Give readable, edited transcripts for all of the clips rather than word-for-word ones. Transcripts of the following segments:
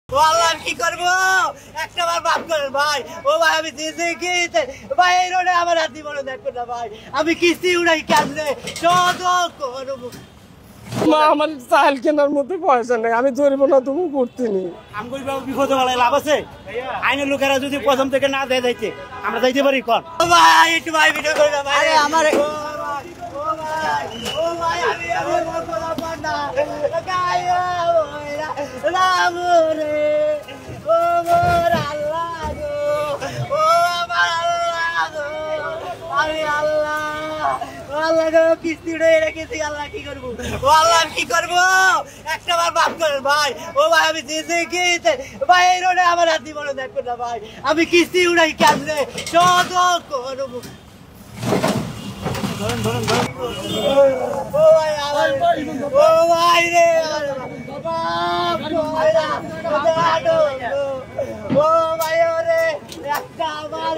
কি করবো একটা বার মাফ করেন ভাই। ও ভাই আমি ভাই এই রোডে আমার হাত দিব দেখো না ভাই, আমি কিস্তি উড়াই কেমনে করবো। আমার চাল কেনার মতো পয়সা নেই, আমি ধরবো না তুমি করতে নি। আমি বিপদে বেলায় লাভ আছে, আইনের লোকেরা যদি প্রথম থেকে না দেয় যাইতে আমরা যাইতে পারি কর ভাই। একটু ভাই ভিডিও করে না ভাই আমার কিস্তি রেখেছি। আল্লাহ কি করবো, ও আল্লাহ কি করবো একটা বার মাফ করেন ভাই। ও ভাই আমি ভাই এই রোডে আমার হাত দিব দেখো না ভাই, আমি কিস্তি উড়াই কেমনে করবো। ও ভাই রে ও ভাই ওরে একটা আমার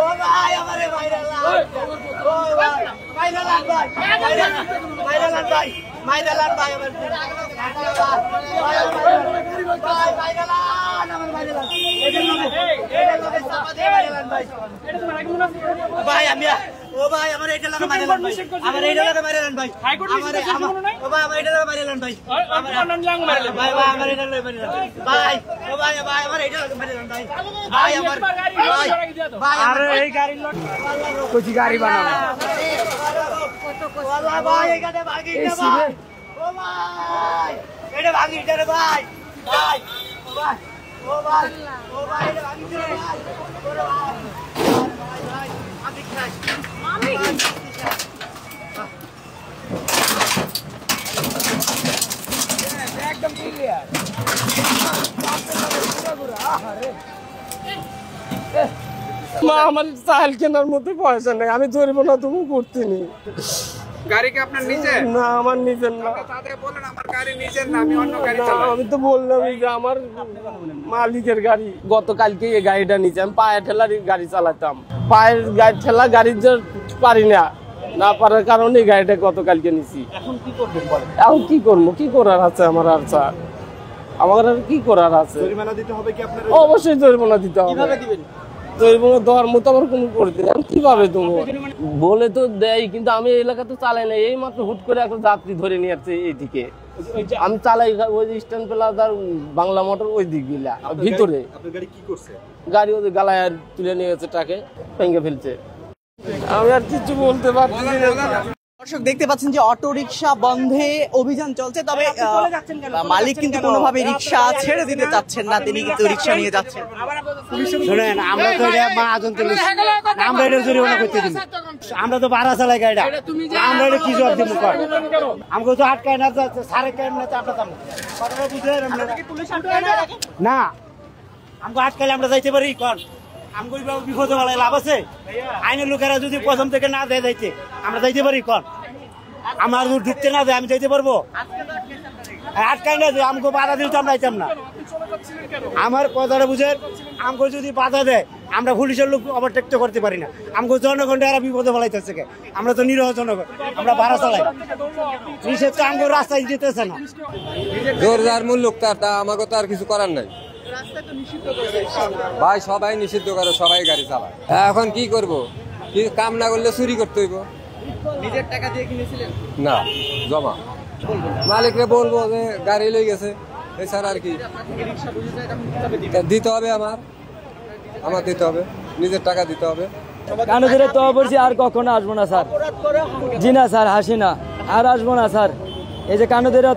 ও ভাই আমারে ভাইরাল ও ভাই ভাইরাল ভাই ভাইরাল ভাই ভাইরাল ভাই আমার ভাই আমি ও ভাই আমার এটা লাগা মাইরালান ভাই, আমার এটা লাগা মাইরালান ভাই, ও ভাই আমার এটা লাগা মাইরালান ভাই, ভাই ভাই আমার এটা লাগা মাইরালান ভাই, ও ভাই ভাই আমার এটা লাগা মাইরালান ভাই, ভাই আমার ভাই আরে এই গাড়ি লট কোচি গাড়ি বানাও আল্লাহ ভাই এখানে ভাগি না ভাই। ও ভাই এটা ভাগি রে ভাই, ভাই ও ভাই ও ভাই ও ভাই এটা ভাগি রে ভাই, ওরে ভাই ভাই ভাই আমি খাই আমি একদম ক্লিয়ার। আমার চাল কেনার মতো পয়সা নেই, আমি ধরবো না তুমি করতে নি। গাড়ি কি আপনার নিজের? না আমার নিজের না। তাদের বলেন আমার গাড়ি নিজের না, আমি অন্য গাড়ি চালাই। আমি তো বললামই যে আমার মালিকের গাড়ি। গতকালকে এই গাড়িটা নিয়েছি, আমি পায়ে ঠেলার গাড়ি চালাতাম, পায়ের গাড়ি ঠেলা গাড়ি পারি না পারার কারণে এই গাড়িটা গতকালকে নিয়েছি। এখন কি করবেন বলেন? এখন কি করবো, কি করার আছে আমার? আর স্যার আমার আর কি করার আছে? জরিমানা দিতে হবে কি আপনার? অবশ্যই জরিমানা দিতে হবে। কিভাবে দিবেন? জরিমানা দেওয়ার মতো আমার কোনো করতে কিভাবে দেবো বলে তো দেয়, কিন্তু আমি এই এলাকা তো চালাই না। এই মাত্র হুট করে একটা যাত্রী ধরে নিয়ে আসছে এইদিকে, আমি চালাই ওই স্ট্যান্ড প্লাজার বাংলা মোটর ওই দিক গিলা ভিতরে। গাড়ি কি করছে? গাড়ি ওদের গালায় তুলে নিয়ে গেছে, ট্রাকে ভেঙে ফেলছে। আমি আর কিছু বলতে পারছি না। দর্শক দেখতে পাচ্ছেন যে অটো রিকশা বন্ধে অভিযান চলছে, তবে মালিক কিন্তু কোনোভাবে রিকশা ছেড়ে দিতে চাচ্ছেন না, তিনি কিন্তু রিকশা নিয়ে যাচ্ছেন। শুনেন আমরা তো এটা মহাজন তুলি, আমরা এটা জরিমানা করতে দিই, আমরা তো ভাড়া চালাই গাড়িটা, আমরা এটা কি জবাব দিব? আমাকে তো আটকায় না, সাড়ে কায় না আমরা যাবো কথাটা বুঝে না, আমাকে আটকালে আমরা যাইতে পারি কন? আমাকে বিপদে বেলায় লাভ আছে, আইনের লোকেরা যদি প্রথম থেকে না দেয় যাইতে আমরা যাইতে পারি কন? আমার ঢুকতে না দেয় আমি যাইতে পারবো? আটকায় না, আমাকে বাধা দিলে তো আমরা যাইতাম না। আমার কথাটা বুঝে আমাকে যদি বাধা দেয় আমরা পুলিশের লোক ওভারটেক তো করতে পারি না। আমাকে জনগণটা এরা বিপদে ফেলাইতেছে, আমরা তো নিরহ জনগণ, আমরা ভাড়া চালাই, নিষেধ তো আমাকে রাস্তায় যেতেছে না। জোরদার মূল্য তা আমাকে তো আর কিছু করার নাই ভাই, সবাই নিষিদ্ধ করে, সবাই গাড়ি চালায়। এখন কি করব, কি কাম না করলে চুরি করতে হইব। নিজের টাকা দিয়ে কিনেছিলেন? না, জমা মালিকরে বলবো যে গাড়ি লই গেছে, এছাড়া আর কি দিতে হবে। আমার দিতে হবে, নিজের টাকা দিতে হবে। কানে ধরে তো বলছি আর কখনো আসবো না স্যার। জি না স্যার, হাসি না, আর আসবো না স্যার। এই যে কানে ধরে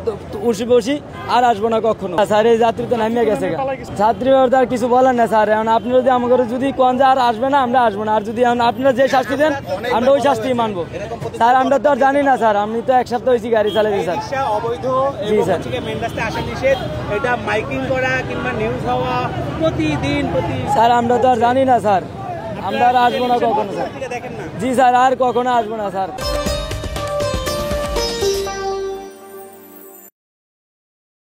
বসি আর আসবো না কখনো স্যার। এই যাত্রী তো নামিয়ে গেছে, যাত্রী আর কিছু বলেন না স্যার। এখন আপনি যদি আমাকে যদি কোন যে আর আসবে না, আমরা আসবো না। আর যদি আপনারা যে শাস্তি দেন আমরা ওই শাস্তি মানবো স্যার। আমরা তো আর জানি না স্যার, আমি তো এক সপ্তাহ হয়েছি গাড়ি চালাইছি স্যার। অবৈধ মেন রাস্তায় আসা নিষেধ, এটা মাইকিং করা কিংবা নিউজ হওয়া প্রতিদিন স্যার। আমরা তো আর জানি না স্যার, আমরা আর আসবো না কখনো স্যার। জি স্যার, আর কখনো আসবো না স্যার।